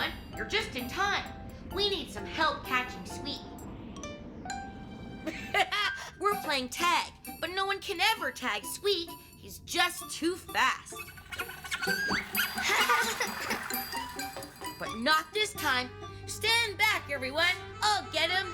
everyone. You're just in time. We need some help catching Squeak. We're playing tag, but no one can ever tag Squeak. He's just too fast. But not this time. Stand back, everyone. I'll get him.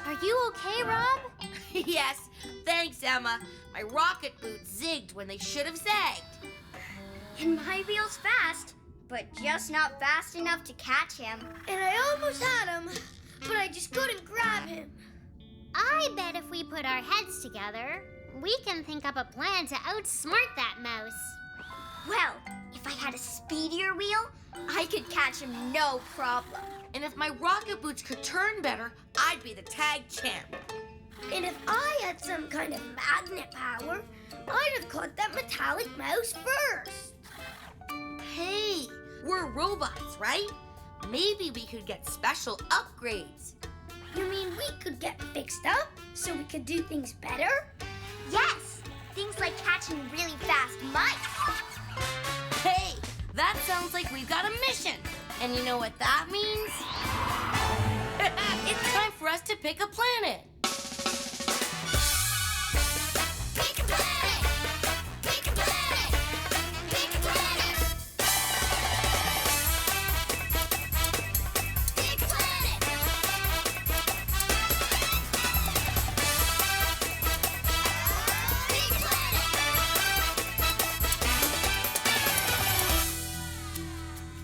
Are you okay, Rob? Yes, thanks, Emma. My rocket boots zigged when they should have zagged. And my wheel's fast, but just not fast enough to catch him. And I almost had him, but I just couldn't grab him. I bet if we put our heads together, we can think up a plan to outsmart that mouse. Well, if I had a speedier wheel, I could catch him no problem. And if my rocket boots could turn better, I'd be the tag champ. And if I had some kind of magnet power, I'd have caught that metallic mouse first. Hey, we're robots, right? Maybe we could get special upgrades. You mean we could get fixed up so we could do things better? Yes, things like catching really fast mice. Hey, that sounds like we've got a mission. And you know what that means? It's time for us to pick a planet. Pick a planet! Pick a planet! Pick a planet! Pick a planet! Pick a planet!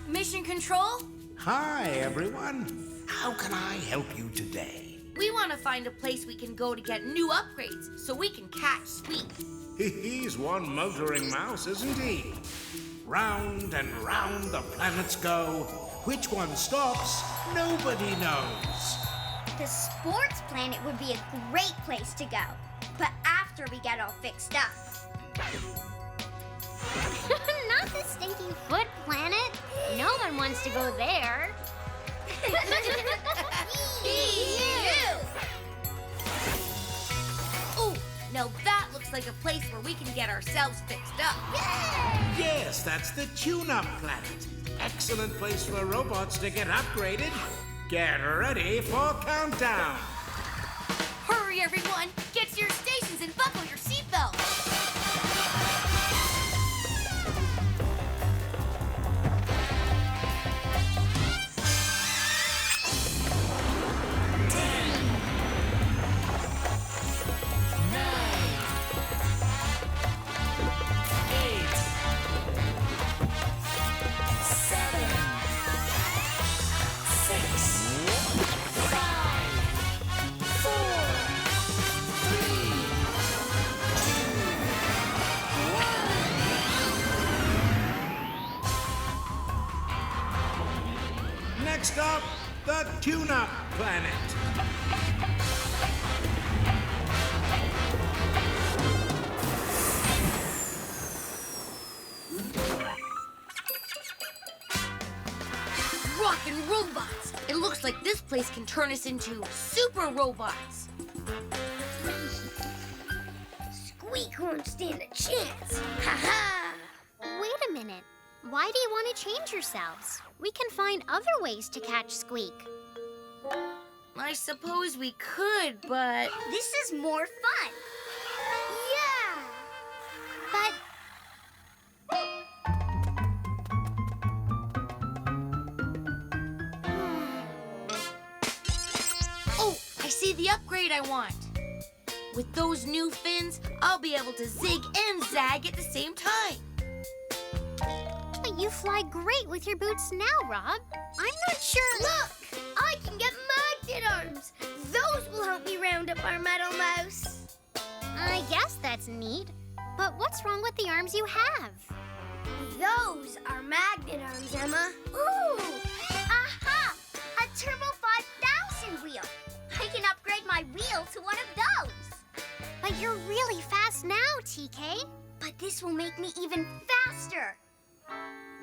Mission control? Hi, everyone. How can I help you today? We want to find a place we can go to get new upgrades so we can catch Squeak. He's one motoring mouse, isn't he? Round and round the planets go. Which one stops, nobody knows. The sports planet would be a great place to go, but after we get all fixed up. Not the stinky foot planet. No one wants to go there. Ooh, now that looks like a place where we can get ourselves fixed up. Yes, that's the tune-up planet. Excellent place for robots to get upgraded. Get ready for countdown. Hurry, everyone. Get to your stations and buckle your seatbelts. Next up, the tune-up planet. Rockin' robots. It looks like this place can turn us into super robots. Squeak won't stand a chance. Ha-ha! Wait a minute. Why do you want to change yourselves? We can find other ways to catch Squeak. I suppose we could, but... This is more fun. Yeah! But Oh, I see the upgrade I want. With those new fins, I'll be able to zig and zag at the same time. But you fly great with your boots now, Rob. I'm not sure. Look! I can get magnet arms. Those will help me round up our metal mouse. I guess that's neat. But what's wrong with the arms you have? Those are magnet arms, Emma. Ooh! Aha! A Turbo 5000 wheel. I can upgrade my wheel to one of those. But you're really fast now, TK. But this will make me even faster.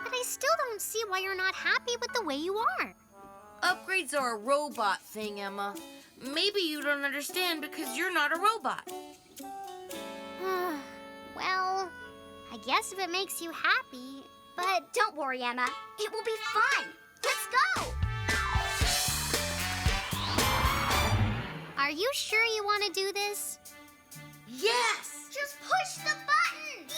But I still don't see why you're not happy with the way you are. upgrades are a robot thing, Emma. Maybe you don't understand because you're not a robot. Well, I guess if it makes you happy. But don't worry, Emma. It will be fun. Let's go! Are you sure you want to do this? Yes! Just push the button!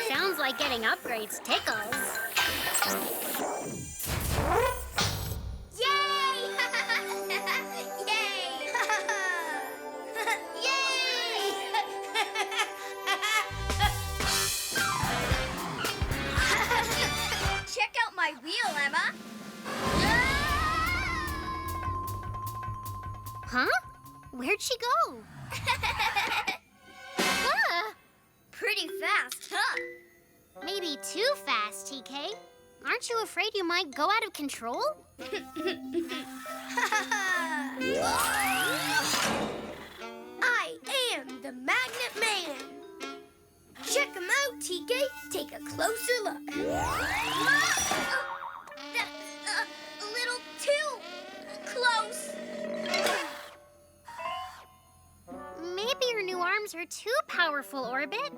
Sounds like getting upgrades tickles. Yay! Yay! Yay! Check out my wheel, Emma. Huh? Where'd she go? Pretty fast, huh? Maybe too fast, TK. Aren't you afraid you might go out of control? I am the Magnet Man. Check him out, TK. Take a closer look. That's a little too close. Maybe your new arms are too powerful, Orbit.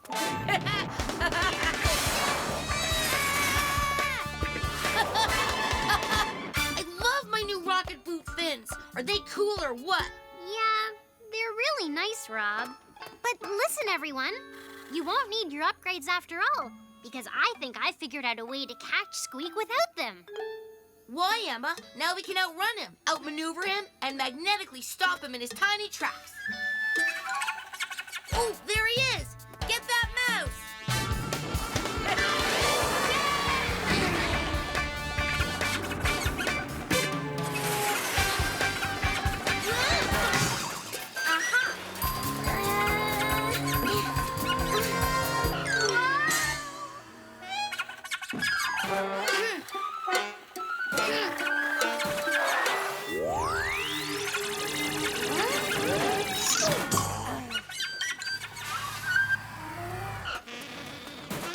I love my new rocket boot fins. Are they cool or what? Yeah, they're really nice, Rob. But listen, everyone. You won't need your upgrades after all, because I think I figured out a way to catch Squeak without them. Why, Emma? Now we can outrun him, outmaneuver him, and magnetically stop him in his tiny tracks. Oh, there he is! Get that mouse!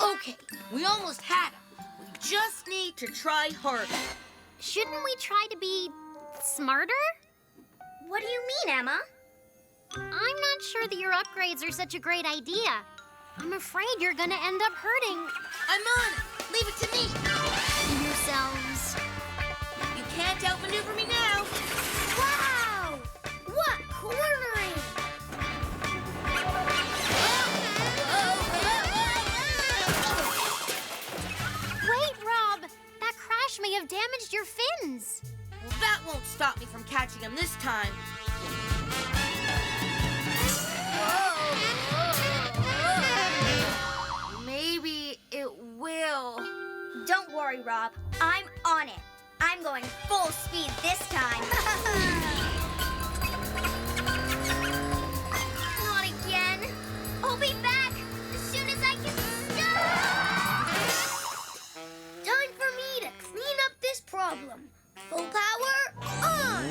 Okay, we almost had him. We just need to try harder. Shouldn't we try to be smarter? What do you mean, Emma? I'm not sure that your upgrades are such a great idea. I'm afraid you're gonna end up hurting I'm on it. Leave it to me. yourselves. You can't outmaneuver me now. Wow! What cornering! Wait, Rob! That crash may have damaged your fins. Well, that won't stop me from catching him this time. Maybe it will. Don't worry, Rob. I'm on it. I'm going full speed this time. Not again. I'll be back as soon as I can stop. Time for me to clean up this problem. Full power on!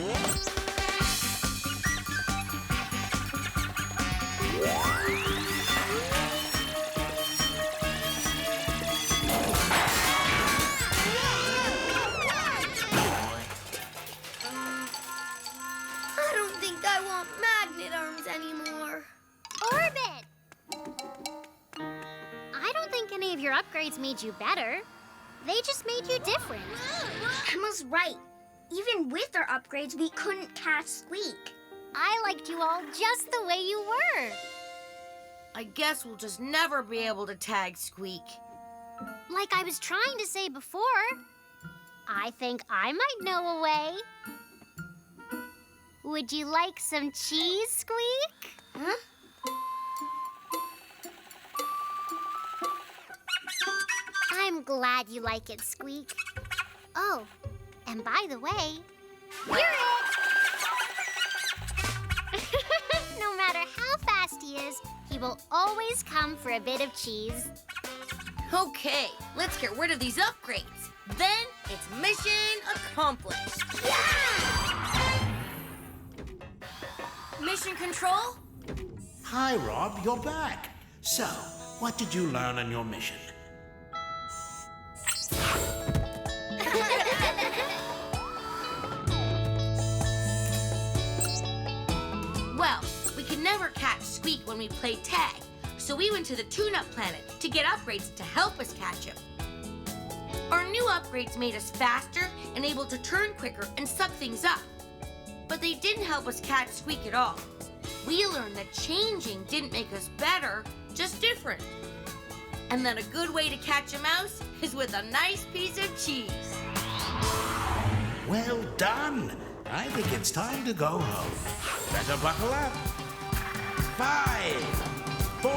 I don't think I want magnet arms anymore. Orbit! I don't think any of your upgrades made you better. They just made you different. Emma's right. Even with our upgrades, we couldn't catch Squeak. I liked you all just the way you were. I guess we'll just never be able to tag Squeak. Like I was trying to say before, I think I might know a way. Would you like some cheese, Squeak? Huh? I'm glad you like it, Squeak. Oh, and by the way, you're it! No matter how fast he is, he will always come for a bit of cheese. Okay, let's get rid of these upgrades. Then it's mission accomplished. Yeah! Mission control, Hi, Rob, you're back. So, what did you learn on your mission? Well, we could never catch Squeak when we played tag, so we went to the tune-up planet to get upgrades to help us catch him. Our new upgrades made us faster and able to turn quicker and suck things up. But they didn't help us catch Squeak at all. We learned that changing didn't make us better, just different. And that a good way to catch a mouse is with a nice piece of cheese. Well done. I think it's time to go home. Better buckle up. 5, 4,